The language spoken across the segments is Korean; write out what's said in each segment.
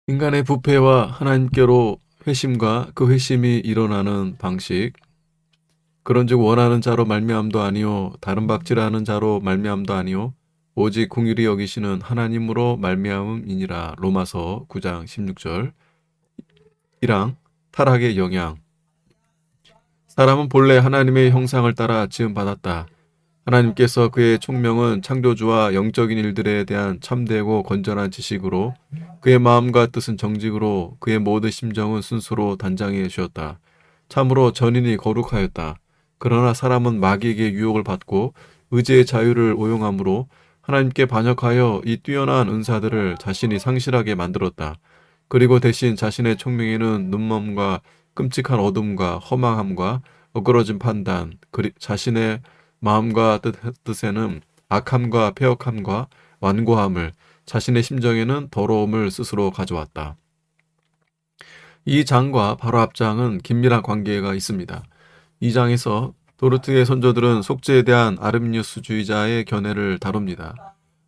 인간의 부패와 하나님께로 회심과 그 회심이 일어나는 방식. 그런즉 원하는 자로 말미암도 아니요 다른 박질하는 자로 말미암도 아니요 오직 긍휼히 여기시는 하나님으로 말미암음이니라. 로마서 9장 16절. 1항 타락의 영향. 사람은 본래 하나님의 형상을 따라 지음받았다. 하나님께서 그의 총명은 창조주와 영적인 일들에 대한 참되고 건전한 지식으로, 그의 마음과 뜻은 정직으로, 그의 모든 심정은 순수로 단장해 주었다. 참으로 전인이 거룩하였다. 그러나 사람은 마귀에게 유혹을 받고 의지의 자유를 오용함으로 하나님께 반역하여 이 뛰어난 은사들을 자신이 상실하게 만들었다. 그리고 대신 자신의 총명에는 눈먼과 끔찍한 어둠과 허망함과 어그러진 판단, 자신의 마음과 뜻에는 악함과 폐역함과 완고함을, 자신의 심정에는 더러움을 스스로 가져왔다. 이 장과 바로 앞장은 긴밀한 관계가 있습니다. 이 장에서 도르트의 선조들은 속죄에 대한 아르미니우스주의자의 견해를 다룹니다.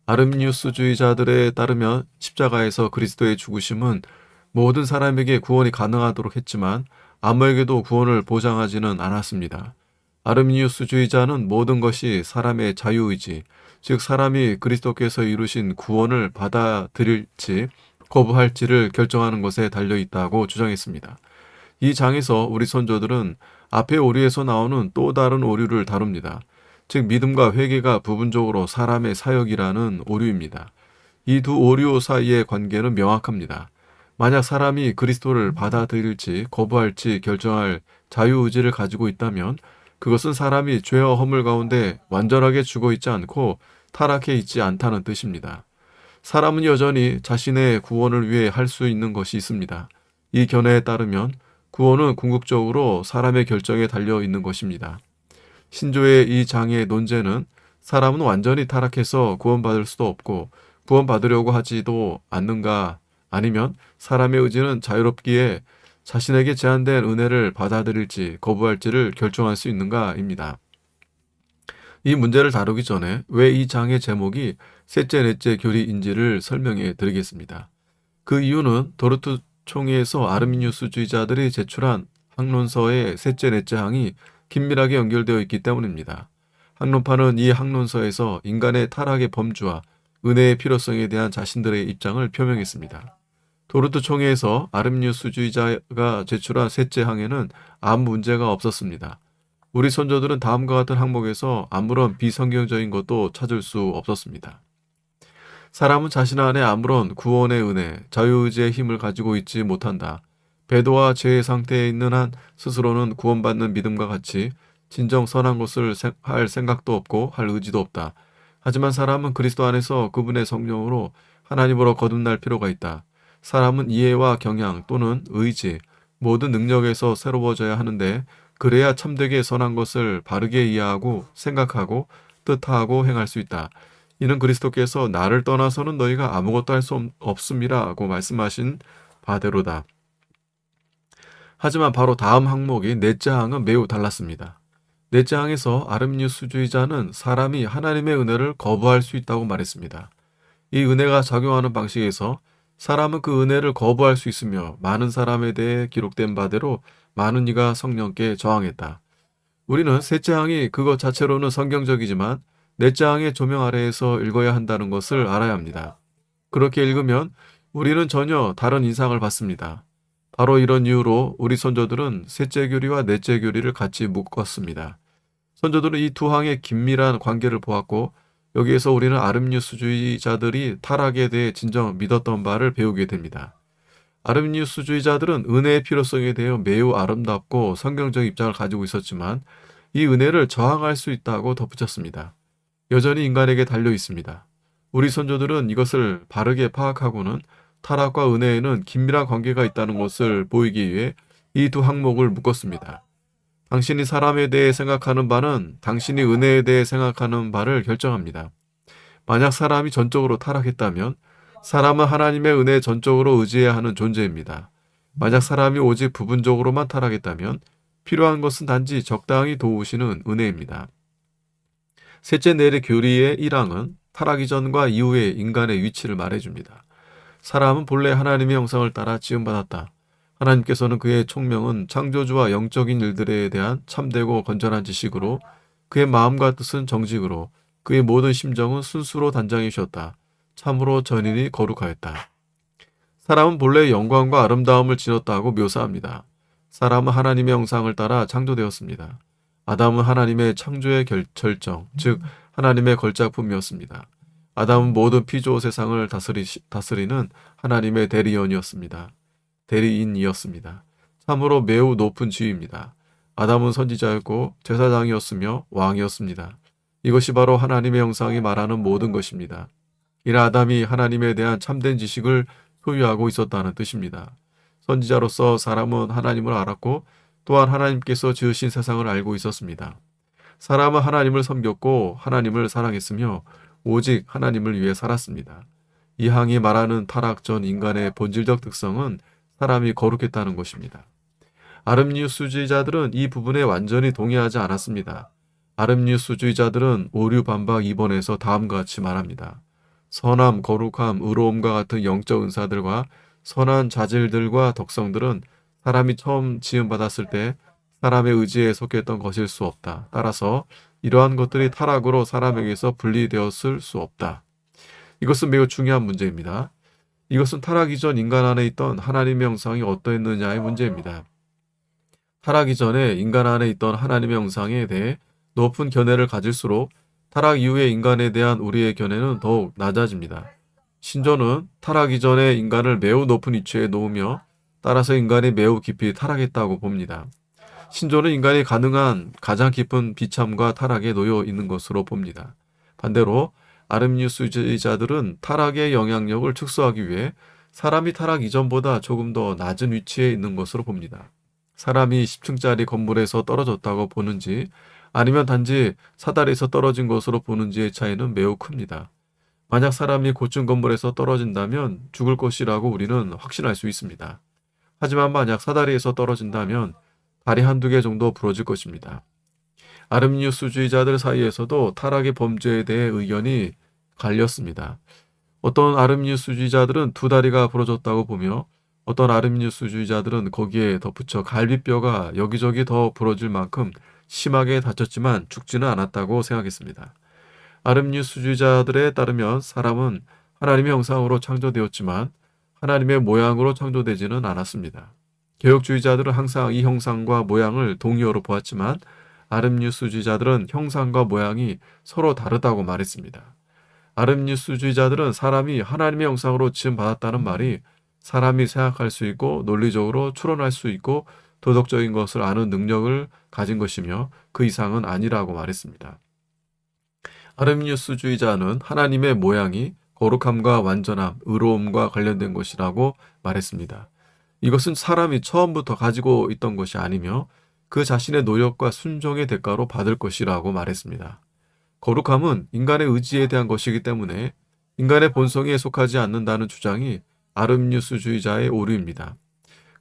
아르미니우스주의자들에 따르면 십자가에서 그리스도의 죽으심은 모든 사람에게 구원이 가능하도록 했지만 아무에게도 구원을 보장하지는 않았습니다. 아르미니우스주의자는 모든 것이 사람의 자유의지, 즉 사람이 그리스도께서 이루신 구원을 받아들일지 거부할지를 결정하는 것에 달려 있다고 주장했습니다. 이 장에서 우리 선조들은 앞의 오류에서 나오는 또 다른 오류를 다룹니다. 즉 믿음과 회개가 부분적으로 사람의 사역이라는 오류입니다. 이 두 오류 사이의 관계는 명확합니다. 만약 사람이 그리스도를 받아들일지 거부할지 결정할 자유의지를 가지고 있다면 그것은 사람이 죄와 허물 가운데 완전하게 죽어 있지 않고 타락해 있지 않다는 뜻입니다. 사람은 여전히 자신의 구원을 위해 할 수 있는 것이 있습니다. 이 견해에 따르면 구원은 궁극적으로 사람의 결정에 달려 있는 것입니다. 신조의 이 장의 논제는 사람은 완전히 타락해서 구원받을 수도 없고 구원받으려고 하지도 않는가, 아니면 사람의 의지는 자유롭기에 자신에게 제한된 은혜를 받아들일지 거부할지를 결정할 수 있는가입니다. 이 문제를 다루기 전에 왜 이 장의 제목이 셋째 넷째 교리인지를 설명해 드리겠습니다. 그 이유는 도르트 총회에서 아르미니우스주의자들이 제출한 학론서의 셋째 넷째 항이 긴밀하게 연결되어 있기 때문입니다. 학론파는 이 학론서에서 인간의 타락의 범주와 은혜의 필요성에 대한 자신들의 입장을 표명했습니다. 도르트 총회에서 아르미니우스주의자가 제출한 셋째 항에는 아무 문제가 없었습니다. 우리 선조들은 다음과 같은 항목에서 아무런 비성경적인 것도 찾을 수 없었습니다. 사람은 자신 안에 아무런 구원의 은혜, 자유의지의 힘을 가지고 있지 못한다. 배도와 죄의 상태에 있는 한 스스로는 구원받는 믿음과 같이 진정 선한 것을 할 생각도 없고 할 의지도 없다. 하지만 사람은 그리스도 안에서 그분의 성령으로 하나님으로 거듭날 필요가 있다. 사람은 이해와 경향 또는 의지, 모든 능력에서 새로워져야 하는데, 그래야 참되게 선한 것을 바르게 이해하고 생각하고 뜻하고 행할 수 있다. 이는 그리스도께서 나를 떠나서는 너희가 아무것도 할 수 없음이라고 말씀하신 바대로다. 하지만 바로 다음 항목인 넷째 항은 매우 달랐습니다. 넷째 항에서 아르미니우스주의자는 사람이 하나님의 은혜를 거부할 수 있다고 말했습니다. 이 은혜가 작용하는 방식에서 사람은 그 은혜를 거부할 수 있으며 많은 사람에 대해 기록된 바대로 많은 이가 성령께 저항했다. 우리는 셋째 항이 그것 자체로는 성경적이지만 넷째 항의 조명 아래에서 읽어야 한다는 것을 알아야 합니다. 그렇게 읽으면 우리는 전혀 다른 인상을 받습니다. 바로 이런 이유로 우리 선조들은 셋째 교리와 넷째 교리를 같이 묶었습니다. 선조들은 이 두 항의 긴밀한 관계를 보았고, 여기에서 우리는 아르미니우스주의자들이 타락에 대해 진정 믿었던 바를 배우게 됩니다. 아르미니우스주의자들은 은혜의 필요성에 대해 매우 아름답고 성경적 입장을 가지고 있었지만 이 은혜를 저항할 수 있다고 덧붙였습니다. 여전히 인간에게 달려 있습니다. 우리 선조들은 이것을 바르게 파악하고는 타락과 은혜에는 긴밀한 관계가 있다는 것을 보이기 위해 이 두 항목을 묶었습니다. 당신이 사람에 대해 생각하는 바는 당신이 은혜에 대해 생각하는 바를 결정합니다. 만약 사람이 전적으로 타락했다면 사람은 하나님의 은혜에 전적으로 의지해야 하는 존재입니다. 만약 사람이 오직 부분적으로만 타락했다면 필요한 것은 단지 적당히 도우시는 은혜입니다. 셋째 내리 교리의 1항은 타락 이전과 이후의 인간의 위치를 말해줍니다. 사람은 본래 하나님의 형상을 따라 지음받았다. 하나님께서는 그의 총명은 창조주와 영적인 일들에 대한 참되고 건전한 지식으로, 그의 마음과 뜻은 정직으로, 그의 모든 심정은 순수로 단장해 주셨다. 참으로 전인이 거룩하였다. 사람은 본래 영광과 아름다움을 지녔다고 묘사합니다. 사람은 하나님의 형상을 따라 창조되었습니다. 아담은 하나님의 창조의 절정, 즉 하나님의 걸작품이었습니다. 아담은 모든 피조 세상을 다스리는 하나님의 대리인이었습니다. 참으로 매우 높은 지위입니다. 아담은 선지자였고 제사장이었으며 왕이었습니다. 이것이 바로 하나님의 형상이 말하는 모든 것입니다. 이는 아담이 하나님에 대한 참된 지식을 소유하고 있었다는 뜻입니다. 선지자로서 사람은 하나님을 알았고 또한 하나님께서 지으신 세상을 알고 있었습니다. 사람은 하나님을 섬겼고 하나님을 사랑했으며 오직 하나님을 위해 살았습니다. 이 항이 말하는 타락 전 인간의 본질적 특성은 사람이 거룩했다는 것입니다. 아름니우스주의자들은 이 부분에 완전히 동의하지 않았습니다. 아름니우스주의자들은 오류 반박 2번에서 다음과 같이 말합니다. 선함, 거룩함, 의로움과 같은 영적 은사들과 선한 자질들과 덕성들은 사람이 처음 지음받았을 때 사람의 의지에 속했던 것일 수 없다. 따라서 이러한 것들이 타락으로 사람에게서 분리되었을 수 없다. 이것은 매우 중요한 문제입니다. 이것은 타락 이전 인간 안에 있던 하나님의 형상이 어떠했느냐의 문제입니다. 타락 이전에 인간 안에 있던 하나님의 형상에 대해 높은 견해를 가질수록 타락 이후의 인간에 대한 우리의 견해는 더욱 낮아집니다. 신조는 타락 이전의 인간을 매우 높은 위치에 놓으며 따라서 인간이 매우 깊이 타락했다고 봅니다. 신조는 인간이 가능한 가장 깊은 비참과 타락에 놓여 있는 것으로 봅니다. 반대로 아름니우스주의자들은 타락의 영향력을 축소하기 위해 사람이 타락 이전보다 조금 더 낮은 위치에 있는 것으로 봅니다. 사람이 10층짜리 건물에서 떨어졌다고 보는지 아니면 단지 사다리에서 떨어진 것으로 보는지의 차이는 매우 큽니다. 만약 사람이 고층 건물에서 떨어진다면 죽을 것이라고 우리는 확신할 수 있습니다. 하지만 만약 사다리에서 떨어진다면 다리 한두 개 정도 부러질 것입니다. 아름니우스주의자들 사이에서도 타락의 범죄에 대해 의견이 갈렸습니다. 어떤 아름니우스주의자들은 두 다리가 부러졌다고 보며 어떤 아름니우스주의자들은 거기에 덧붙여 갈비뼈가 여기저기 더 부러질 만큼 심하게 다쳤지만 죽지는 않았다고 생각했습니다. 아름니우스주의자들에 따르면 사람은 하나님의 형상으로 창조되었지만 하나님의 모양으로 창조되지는 않았습니다. 개혁주의자들은 항상 이 형상과 모양을 동의어로 보았지만 아름니우스주의자들은 형상과 모양이 서로 다르다고 말했습니다. 아름니우스주의자들은 사람이 하나님의 형상으로 지음받았다는 말이 사람이 생각할 수 있고 논리적으로 추론할 수 있고 도덕적인 것을 아는 능력을 가진 것이며 그 이상은 아니라고 말했습니다. 아름니우스주의자는 하나님의 모양이 거룩함과 완전함, 의로움과 관련된 것이라고 말했습니다. 이것은 사람이 처음부터 가지고 있던 것이 아니며 그 자신의 노력과 순종의 대가로 받을 것이라고 말했습니다. 거룩함은 인간의 의지에 대한 것이기 때문에 인간의 본성에 속하지 않는다는 주장이 아름니우스주의자의 오류입니다.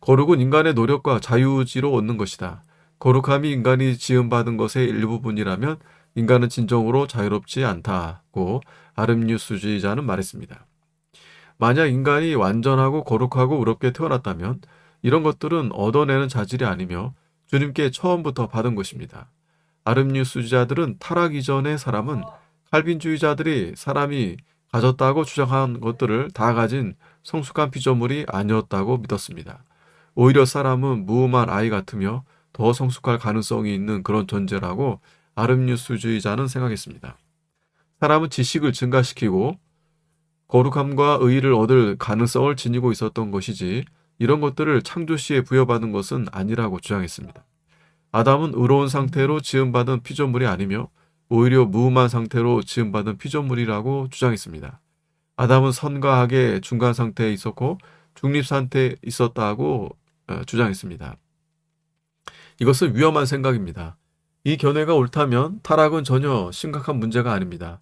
거룩은 인간의 노력과 자유의지로 얻는 것이다. 거룩함이 인간이 지음받은 것의 일부분이라면 인간은 진정으로 자유롭지 않다고 아름니우스주의자는 말했습니다. 만약 인간이 완전하고 거룩하고 의롭게 태어났다면 이런 것들은 얻어내는 자질이 아니며 주님께 처음부터 받은 것입니다. 아름니우스주의자들은 타락 이전의 사람은 칼빈주의자들이 사람이 가졌다고 주장한 것들을 다 가진 성숙한 피조물이 아니었다고 믿었습니다. 오히려 사람은 무음한 아이 같으며 더 성숙할 가능성이 있는 그런 존재라고 아름니우스주의자는 생각했습니다. 사람은 지식을 증가시키고 거룩함과 의의를 얻을 가능성을 지니고 있었던 것이지 이런 것들을 창조 시에 부여받은 것은 아니라고 주장했습니다. 아담은 의로운 상태로 지음받은 피조물이 아니며 오히려 무음한 상태로 지음받은 피조물이라고 주장했습니다. 아담은 선과 악의 중간 상태에 있었고 중립 상태에 있었다고 주장했습니다. 이것은 위험한 생각입니다. 이 견해가 옳다면 타락은 전혀 심각한 문제가 아닙니다.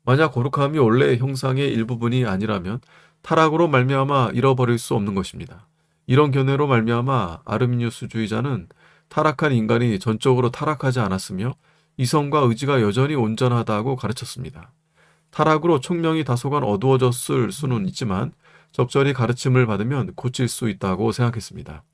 만약 거룩함이 원래 형상의 일부분이 아니라면 타락으로 말미암아 잃어버릴 수 없는 것입니다. 이런 견해로 말미암아 아름니우스주의자는 타락한 인간이 전적으로 타락하지 않았으며 이성과 의지가 여전히 온전하다고 가르쳤습니다. 타락으로 총명이 다소간 어두워졌을 수는 있지만 적절히 가르침을 받으면 고칠 수 있다고 생각했습니다.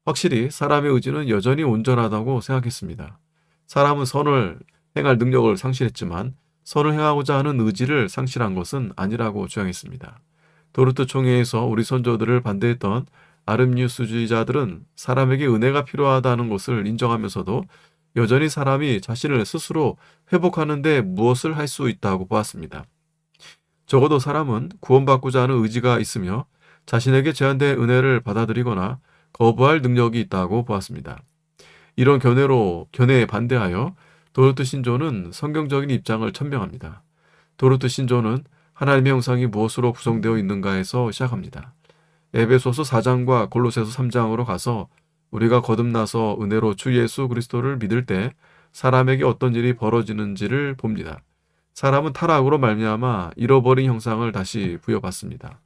확실히 사람의 의지는 여전히 온전하다고 생각했습니다. 사람은 선을 행할 능력을 상실했지만 선을 행하고자 하는 의지를 상실한 것은 아니라고 주장했습니다. 도르트 총회에서 우리 선조들을 반대했던 아름니우스주의자들은 사람에게 은혜가 필요하다는 것을 인정하면서도 여전히 사람이 자신을 스스로 회복하는 데 무엇을 할 수 있다고 보았습니다. 적어도 사람은 구원받고자 하는 의지가 있으며 자신에게 제한된 은혜를 받아들이거나 거부할 능력이 있다고 보았습니다. 이런 견해에 반대하여 도르트 신조는 성경적인 입장을 천명합니다. 도르트 신조는 하나님의 형상이 무엇으로 구성되어 있는가에서 시작합니다. 에베소서 4장과 골로새서 3장으로 가서 우리가 거듭나서 은혜로 주 예수 그리스도를 믿을 때 사람에게 어떤 일이 벌어지는지를 봅니다. 사람은 타락으로 말미암아 잃어버린 형상을 다시 부여받습니다.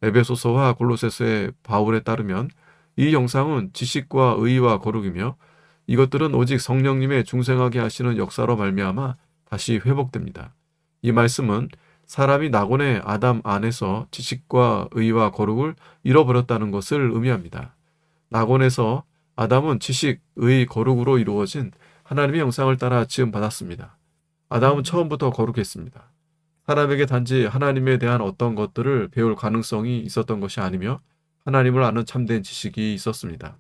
에베소서와 골로새서의 바울에 따르면 이 형상은 지식과 의와 거룩이며 이것들은 오직 성령님의 중생하게 하시는 역사로 말미암아 다시 회복됩니다. 이 말씀은 사람이 낙원의 아담 안에서 지식과 의와 거룩을 잃어버렸다는 것을 의미합니다. 낙원에서 아담은 지식, 의, 거룩으로 이루어진 하나님의 형상을 따라 지음받았습니다. 아담은 처음부터 거룩했습니다. 사람에게 단지 하나님에 대한 어떤 것들을 배울 가능성이 있었던 것이 아니며 하나님을 아는 참된 지식이 있었습니다.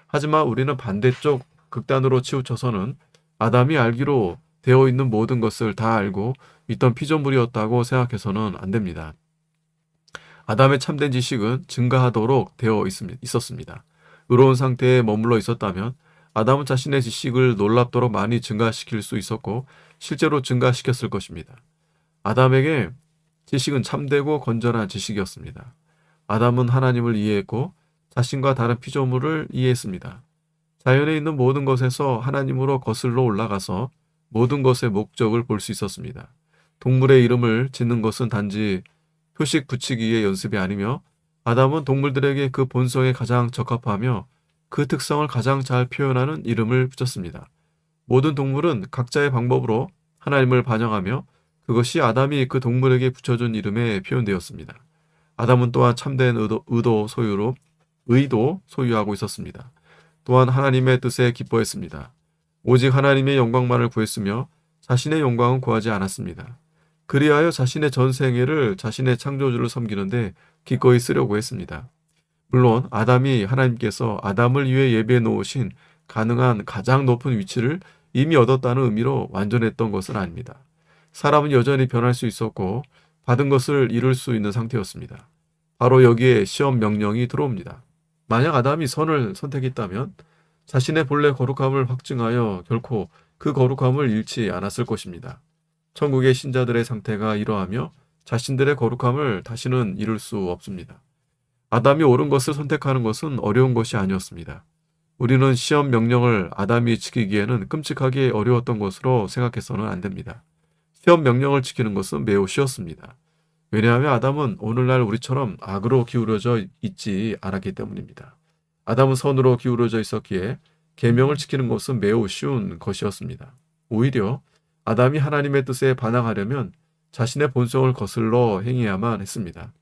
하지만 우리는 반대쪽 극단으로 치우쳐서는 아담이 알기로 되어 있는 모든 것을 다 알고 있던 피조물이었다고 생각해서는 안 됩니다. 아담의 참된 지식은 증가하도록 되어 있었습니다. 의로운 상태에 머물러 있었다면 아담은 자신의 지식을 놀랍도록 많이 증가시킬 수 있었고 실제로 증가시켰을 것입니다. 아담에게 지식은 참되고 건전한 지식이었습니다. 아담은 하나님을 이해했고 자신과 다른 피조물을 이해했습니다. 자연에 있는 모든 것에서 하나님으로 거슬러 올라가서 모든 것의 목적을 볼 수 있었습니다. 동물의 이름을 짓는 것은 단지 표식 붙이기의 연습이 아니며 아담은 동물들에게 그 본성에 가장 적합하며 그 특성을 가장 잘 표현하는 이름을 붙였습니다. 모든 동물은 각자의 방법으로 하나님을 반영하며 그것이 아담이 그 동물에게 붙여준 이름에 표현되었습니다. 아담은 또한 참된 의도 소유하고 있었습니다. 또한 하나님의 뜻에 기뻐했습니다. 오직 하나님의 영광만을 구했으며 자신의 영광은 구하지 않았습니다. 그리하여 자신의 전 생애를 자신의 창조주를 섬기는데 기꺼이 쓰려고 했습니다. 물론 아담이 하나님께서 아담을 위해 예비해 놓으신 가능한 가장 높은 위치를 이미 얻었다는 의미로 완전했던 것은 아닙니다. 사람은 여전히 변할 수 있었고 받은 것을 이룰 수 있는 상태였습니다. 바로 여기에 시험 명령이 들어옵니다. 만약 아담이 선을 선택했다면 자신의 본래 거룩함을 확증하여 결코 그 거룩함을 잃지 않았을 것입니다. 천국의 신자들의 상태가 이러하며 자신들의 거룩함을 다시는 잃을 수 없습니다. 아담이 옳은 것을 선택하는 것은 어려운 것이 아니었습니다. 우리는 시험 명령을 아담이 지키기에는 끔찍하게 어려웠던 것으로 생각해서는 안 됩니다. 시험 명령을 지키는 것은 매우 쉬웠습니다. 왜냐하면 아담은 오늘날 우리처럼 악으로 기울어져 있지 않았기 때문입니다. 아담은 선으로 기울어져 있었기에 계명을 지키는 것은 매우 쉬운 것이었습니다. 오히려 아담이 하나님의 뜻에 반항하려면 자신의 본성을 거슬러 행해야만 했습니다.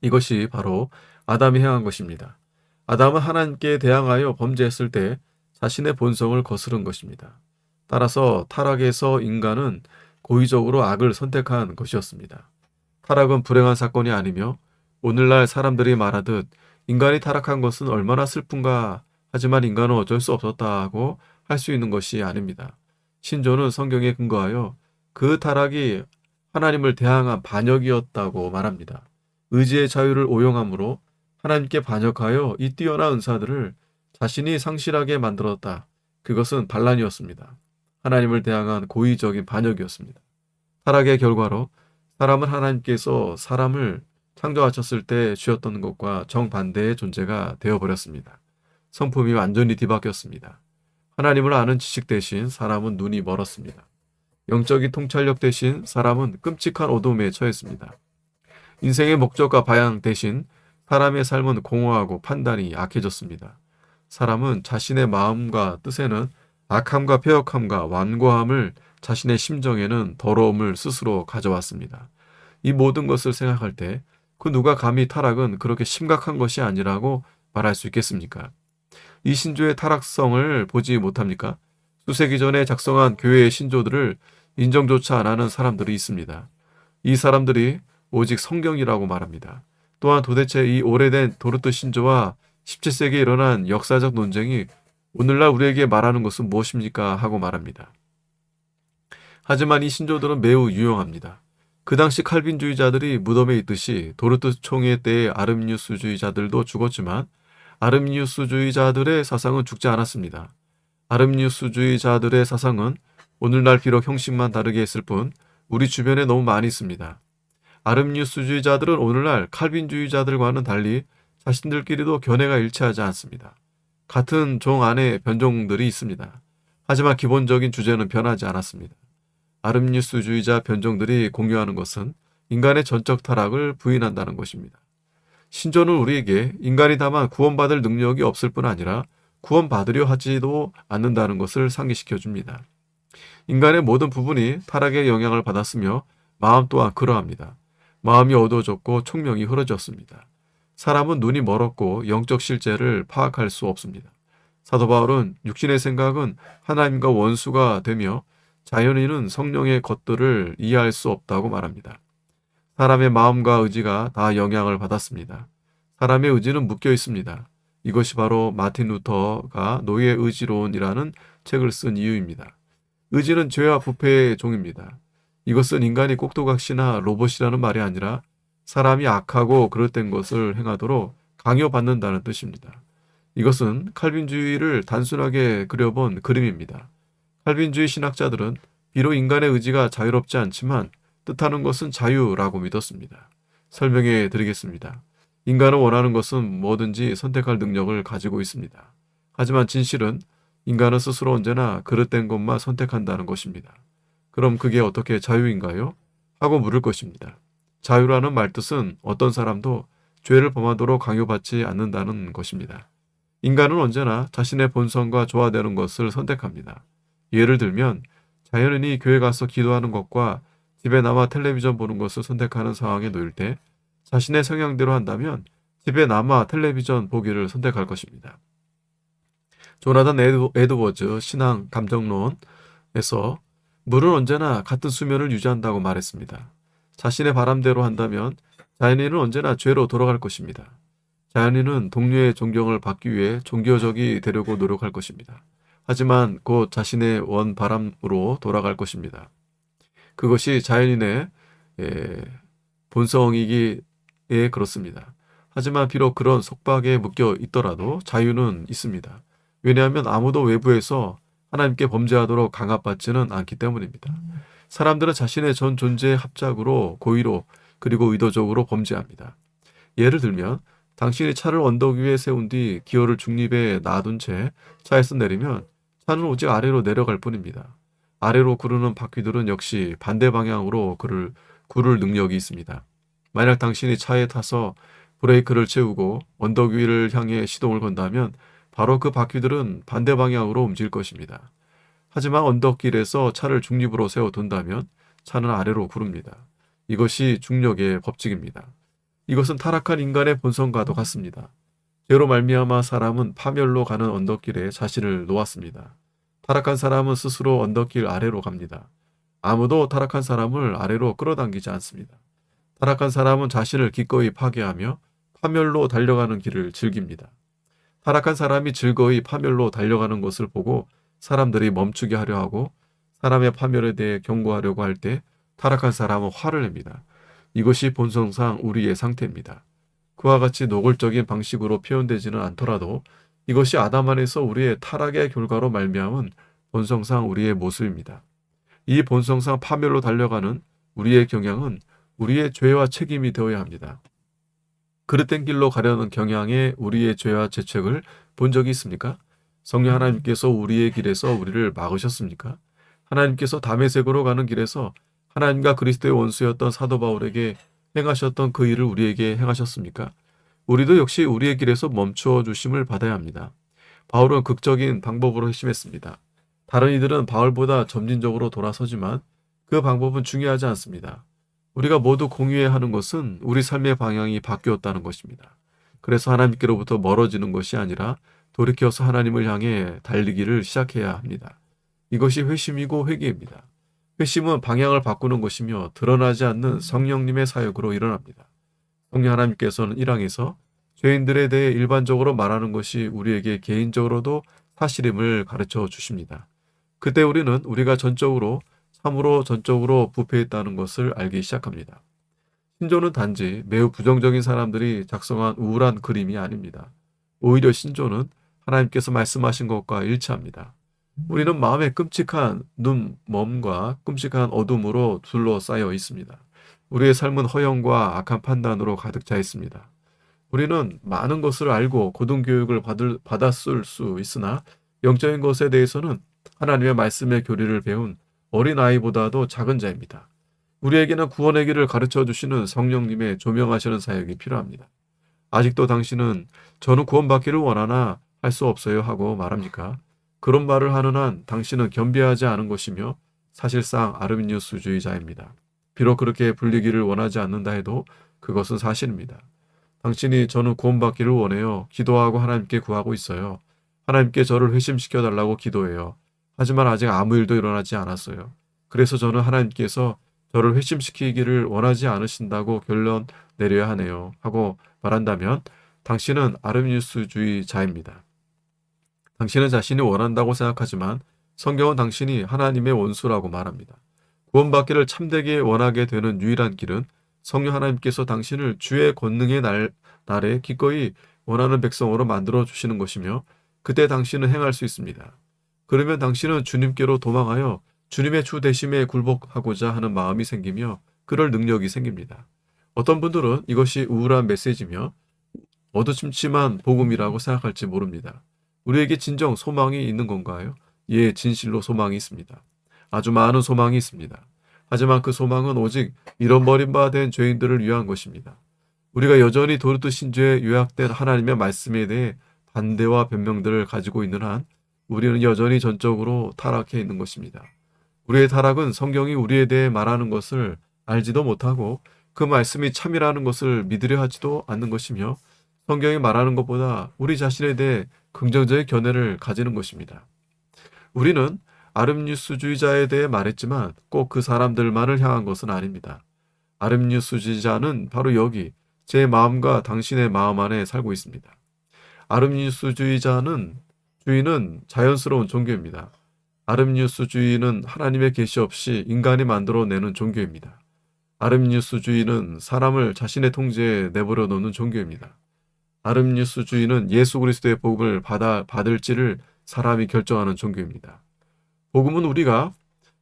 이것이 바로 아담이 행한 것입니다. 아담은 하나님께 대항하여 범죄했을 때 자신의 본성을 거스른 것입니다. 따라서 타락에서 인간은 고의적으로 악을 선택한 것이었습니다. 타락은 불행한 사건이 아니며 오늘날 사람들이 말하듯 인간이 타락한 것은 얼마나 슬픈가 하지만 인간은 어쩔 수 없었다고 할 수 있는 것이 아닙니다. 신조는 성경에 근거하여 그 타락이 하나님을 대항한 반역이었다고 말합니다. 의지의 자유를 오용함으로 하나님께 반역하여 이 뛰어난 은사들을 자신이 상실하게 만들었다. 그것은 반란이었습니다. 하나님을 대항한 고의적인 반역이었습니다. 타락의 결과로 사람은 하나님께서 사람을 창조하셨을 때 주셨던 것과 정반대의 존재가 되어버렸습니다. 성품이 완전히 뒤바뀌었습니다. 하나님을 아는 지식 대신 사람은 눈이 멀었습니다. 영적인 통찰력 대신 사람은 끔찍한 어둠에 처했습니다. 인생의 목적과 방향 대신 사람의 삶은 공허하고 판단이 약해졌습니다. 사람은 자신의 마음과 뜻에는 악함과 패역함과 완고함을 자신의 심정에는 더러움을 스스로 가져왔습니다. 이 모든 것을 생각할 때 그 누가 감히 타락은 그렇게 심각한 것이 아니라고 말할 수 있겠습니까? 이 신조의 타락성을 보지 못합니까? 수세기 전에 작성한 교회의 신조들을 인정조차 안 하는 사람들이 있습니다. 이 사람들이 오직 성경이라고 말합니다. 또한 도대체 이 오래된 도르트 신조와 17세기에 일어난 역사적 논쟁이 오늘날 우리에게 말하는 것은 무엇입니까? 하고 말합니다. 하지만 이 신조들은 매우 유용합니다. 그 당시 칼빈주의자들이 무덤에 있듯이 도르트 총회 때의 아르미니우스주의자들도 죽었지만 아르미니우스주의자들의 사상은 죽지 않았습니다. 아르미니우스주의자들의 사상은 오늘날 비록 형식만 다르게 했을 뿐 우리 주변에 너무 많이 있습니다. 아르미니우스주의자들은 오늘날 칼빈주의자들과는 달리 자신들끼리도 견해가 일치하지 않습니다. 같은 종 안에 변종들이 있습니다. 하지만 기본적인 주제는 변하지 않았습니다. 아르미니우스주의자 변종들이 공유하는 것은 인간의 전적 타락을 부인한다는 것입니다. 신조는 우리에게 인간이 다만 구원받을 능력이 없을 뿐 아니라 구원받으려 하지도 않는다는 것을 상기시켜 줍니다. 인간의 모든 부분이 타락의 영향을 받았으며 마음 또한 그러합니다. 마음이 어두워졌고 총명이 흐려졌습니다. 사람은 눈이 멀었고 영적 실제를 파악할 수 없습니다. 사도 바울은 육신의 생각은 하나님과 원수가 되며 자연인은 성령의 것들을 이해할 수 없다고 말합니다. 사람의 마음과 의지가 다 영향을 받았습니다. 사람의 의지는 묶여 있습니다. 이것이 바로 마틴 루터가 노예 의지론이라는 책을 쓴 이유입니다. 의지는 죄와 부패의 종입니다. 이것은 인간이 꼭두각시나 로봇이라는 말이 아니라 사람이 악하고 그릇된 것을 행하도록 강요받는다는 뜻입니다. 이것은 칼빈주의를 단순하게 그려본 그림입니다. 칼빈주의 신학자들은 비록 인간의 의지가 자유롭지 않지만 뜻하는 것은 자유라고 믿었습니다. 설명해 드리겠습니다. 인간은 원하는 것은 뭐든지 선택할 능력을 가지고 있습니다. 하지만 진실은 인간은 스스로 언제나 그릇된 것만 선택한다는 것입니다. 그럼 그게 어떻게 자유인가요? 하고 물을 것입니다. 자유라는 말뜻은 어떤 사람도 죄를 범하도록 강요받지 않는다는 것입니다. 인간은 언제나 자신의 본성과 조화되는 것을 선택합니다. 예를 들면 자연인이 교회 가서 기도하는 것과 집에 남아 텔레비전 보는 것을 선택하는 상황에 놓일 때 자신의 성향대로 한다면 집에 남아 텔레비전 보기를 선택할 것입니다. 조나단 에드워즈 신앙 감정론에서 물은 언제나 같은 수면을 유지한다고 말했습니다. 자신의 바람대로 한다면 자연인은 언제나 죄로 돌아갈 것입니다. 자연인은 동료의 존경을 받기 위해 종교적이 되려고 노력할 것입니다. 하지만 곧 자신의 원바람으로 돌아갈 것입니다. 그것이 자연인의 본성이기에 그렇습니다. 하지만 비록 그런 속박에 묶여 있더라도 자유는 있습니다. 왜냐하면 아무도 외부에서 하나님께 범죄하도록 강압받지는 않기 때문입니다. 사람들은 자신의 전 존재의 합작으로 고의로 그리고 의도적으로 범죄합니다. 예를 들면 당신이 차를 언덕 위에 세운 뒤 기어를 중립에 놔둔 채 차에서 내리면 차는 오직 아래로 내려갈 뿐입니다. 아래로 구르는 바퀴들은 역시 반대 방향으로 구를 능력이 있습니다. 만약 당신이 차에 타서 브레이크를 채우고 언덕 위를 향해 시동을 건다면 바로 그 바퀴들은 반대 방향으로 움직일 것입니다. 하지만 언덕길에서 차를 중립으로 세워둔다면 차는 아래로 구릅니다. 이것이 중력의 법칙입니다. 이것은 타락한 인간의 본성과도 같습니다. 죄로 말미암아 사람은 파멸로 가는 언덕길에 자신을 놓았습니다. 타락한 사람은 스스로 언덕길 아래로 갑니다. 아무도 타락한 사람을 아래로 끌어당기지 않습니다. 타락한 사람은 자신을 기꺼이 파괴하며 파멸로 달려가는 길을 즐깁니다. 타락한 사람이 즐거이 파멸로 달려가는 것을 보고 사람들이 멈추게 하려 하고 사람의 파멸에 대해 경고하려고 할 때 타락한 사람은 화를 냅니다. 이것이 본성상 우리의 상태입니다. 그와 같이 노골적인 방식으로 표현되지는 않더라도 이것이 아담 안에서 우리의 타락의 결과로 말미암은 본성상 우리의 모습입니다. 이 본성상 파멸로 달려가는 우리의 경향은 우리의 죄와 책임이 되어야 합니다. 그릇된 길로 가려는 경향의 우리의 죄와 죄책을 본 적이 있습니까? 성령 하나님께서 우리의 길에서 우리를 막으셨습니까? 하나님께서 다메섹으로 가는 길에서 하나님과 그리스도의 원수였던 사도 바울에게 행하셨던 그 일을 우리에게 행하셨습니까? 우리도 역시 우리의 길에서 멈추어 주심을 받아야 합니다. 바울은 극적인 방법으로 핵심했습니다. 다른 이들은 바울보다 점진적으로 돌아서지만 그 방법은 중요하지 않습니다. 우리가 모두 공유해야 하는 것은 우리 삶의 방향이 바뀌었다는 것입니다. 그래서 하나님께로부터 멀어지는 것이 아니라 돌이켜서 하나님을 향해 달리기를 시작해야 합니다. 이것이 회심이고 회개입니다. 회심은 방향을 바꾸는 것이며 드러나지 않는 성령님의 사역으로 일어납니다. 성령 하나님께서는 1항에서 죄인들에 대해 일반적으로 말하는 것이 우리에게 개인적으로도 사실임을 가르쳐 주십니다. 그때 우리는 우리가 참으로 전적으로 부패했다는 것을 알기 시작합니다. 신조는 단지 매우 부정적인 사람들이 작성한 우울한 그림이 아닙니다. 오히려 신조는 하나님께서 말씀하신 것과 일치합니다. 우리는 마음에 끔찍한 눈먼과 끔찍한 어둠으로 둘러싸여 있습니다. 우리의 삶은 허영과 악한 판단으로 가득 차 있습니다. 우리는 많은 것을 알고 고등교육을 받았을 수 있으나 영적인 것에 대해서는 하나님의 말씀의 교리를 배운 어린아이보다도 작은 자입니다. 우리에게는 구원의 길을 가르쳐 주시는 성령님의 조명하시는 사역이 필요합니다. 아직도 당신은 저는 구원받기를 원하나 할 수 없어요 하고 말합니까? 그런 말을 하는 한 당신은 겸비하지 않은 것이며 사실상 아르미니우스주의자입니다. 비록 그렇게 불리기를 원하지 않는다 해도 그것은 사실입니다. 당신이 저는 구원받기를 원해요. 기도하고 하나님께 구하고 있어요. 하나님께 저를 회심시켜 달라고 기도해요. 하지만 아직 아무 일도 일어나지 않았어요. 그래서 저는 하나님께서 저를 회심시키기를 원하지 않으신다고 결론 내려야 하네요. 하고 말한다면 당신은 아르미니우스주의자입니다. 당신은 자신이 원한다고 생각하지만 성경은 당신이 하나님의 원수라고 말합니다. 구원받기를 참되게 원하게 되는 유일한 길은 성령 하나님께서 당신을 주의 권능의 날에 기꺼이 원하는 백성으로 만들어 주시는 것이며 그때 당신은 행할 수 있습니다. 그러면 당신은 주님께로 도망하여 주님의 주 되심에 굴복하고자 하는 마음이 생기며 그럴 능력이 생깁니다. 어떤 분들은 이것이 우울한 메시지며 어두침침한 복음이라고 생각할지 모릅니다. 우리에게 진정 소망이 있는 건가요? 예, 진실로 소망이 있습니다. 아주 많은 소망이 있습니다. 하지만 그 소망은 오직 잃어버린 바 된 죄인들을 위한 것입니다. 우리가 여전히 도르트 신조에 요약된 하나님의 말씀에 대해 반대와 변명들을 가지고 있는 한 우리는 여전히 전적으로 타락해 있는 것입니다. 우리의 타락은 성경이 우리에 대해 말하는 것을 알지도 못하고 그 말씀이 참이라는 것을 믿으려 하지도 않는 것이며 성경이 말하는 것보다 우리 자신에 대해 긍정적인 견해를 가지는 것입니다. 우리는 아름니우스주의자에 대해 말했지만 꼭 그 사람들만을 향한 것은 아닙니다. 아름니우스주의자는 바로 여기 제 마음과 당신의 마음 안에 살고 있습니다. 아름니우스주의는 자연스러운 종교입니다. 아름니우스주의는 하나님의 계시 없이 인간이 만들어내는 종교입니다. 아름니우스주의는 사람을 자신의 통제에 내버려 놓는 종교입니다. 아름니우스주의는 예수 그리스도의 복음을 받을지를 사람이 결정하는 종교입니다. 복음은 우리가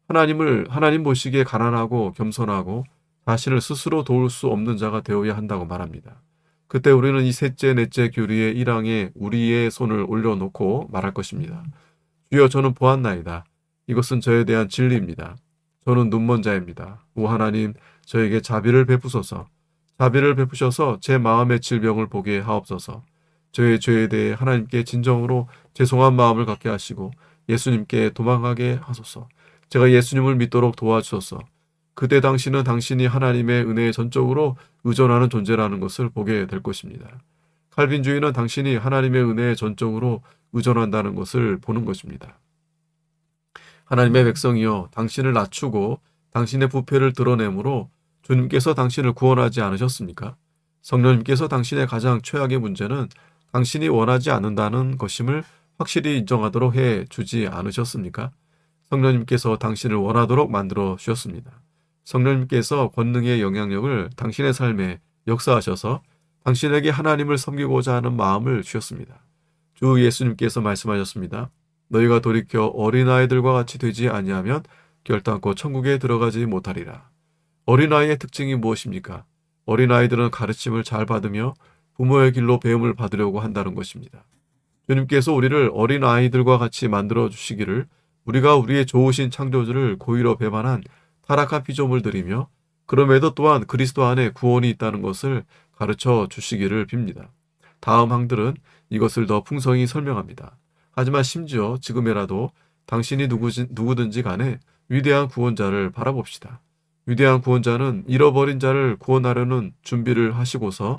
하나님 보시기에 가난하고 겸손하고 자신을 스스로 도울 수 없는 자가 되어야 한다고 말합니다. 그때 우리는 이 셋째, 넷째 교리의 1항에 우리의 손을 올려놓고 말할 것입니다. 주여 저는 보았나이다. 이것은 저에 대한 진리입니다. 저는 눈먼 자입니다. 오 하나님 저에게 자비를 베푸셔서 제 마음의 질병을 보게 하옵소서. 저의 죄에 대해 하나님께 진정으로 죄송한 마음을 갖게 하시고 예수님께 도망가게 하소서. 제가 예수님을 믿도록 도와주소서. 그때 당신은 당신이 하나님의 은혜에 전적으로 의존하는 존재라는 것을 보게 될 것입니다. 칼빈주의는 당신이 하나님의 은혜에 전적으로 의존한다는 것을 보는 것입니다. 하나님의 백성이여 당신을 낮추고 당신의 부패를 드러내므로 주님께서 당신을 구원하지 않으셨습니까? 성령님께서 당신의 가장 최악의 문제는 당신이 원하지 않는다는 것임을 확실히 인정하도록 해 주지 않으셨습니까? 성령님께서 당신을 원하도록 만들어 주셨습니다. 성령님께서 권능의 영향력을 당신의 삶에 역사하셔서 당신에게 하나님을 섬기고자 하는 마음을 주셨습니다. 주 예수님께서 말씀하셨습니다. 너희가 돌이켜 어린아이들과 같이 되지 아니하면 결단코 천국에 들어가지 못하리라. 어린아이의 특징이 무엇입니까? 어린아이들은 가르침을 잘 받으며 부모의 길로 배움을 받으려고 한다는 것입니다. 주님께서 우리를 어린아이들과 같이 만들어 주시기를 우리가 우리의 좋으신 창조주를 고의로 배반한 타락한 피조물들이며 그럼에도 또한 그리스도 안에 구원이 있다는 것을 가르쳐 주시기를 빕니다. 다음 항들은 이것을 더 풍성히 설명합니다. 하지만 심지어 지금이라도 당신이 누구든지 간에 위대한 구원자를 바라봅시다. 위대한 구원자는 잃어버린 자를 구원하려는 준비를 하시고서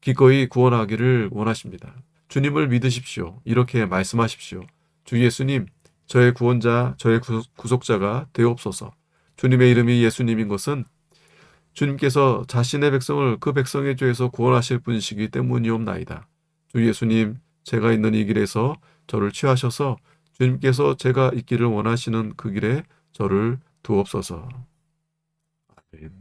기꺼이 구원하기를 원하십니다. 주님을 믿으십시오. 이렇게 말씀하십시오. 주 예수님, 저의 구원자, 저의 구속자가 되옵소서. 주님의 이름이 예수님인 것은 주님께서 자신의 백성을 그 백성의 죄에서 구원하실 분이시기 때문이옵나이다. 주 예수님, 제가 있는 이 길에서 저를 취하셔서 주님께서 제가 있기를 원하시는 그 길에 저를 두옵소서. 아멘.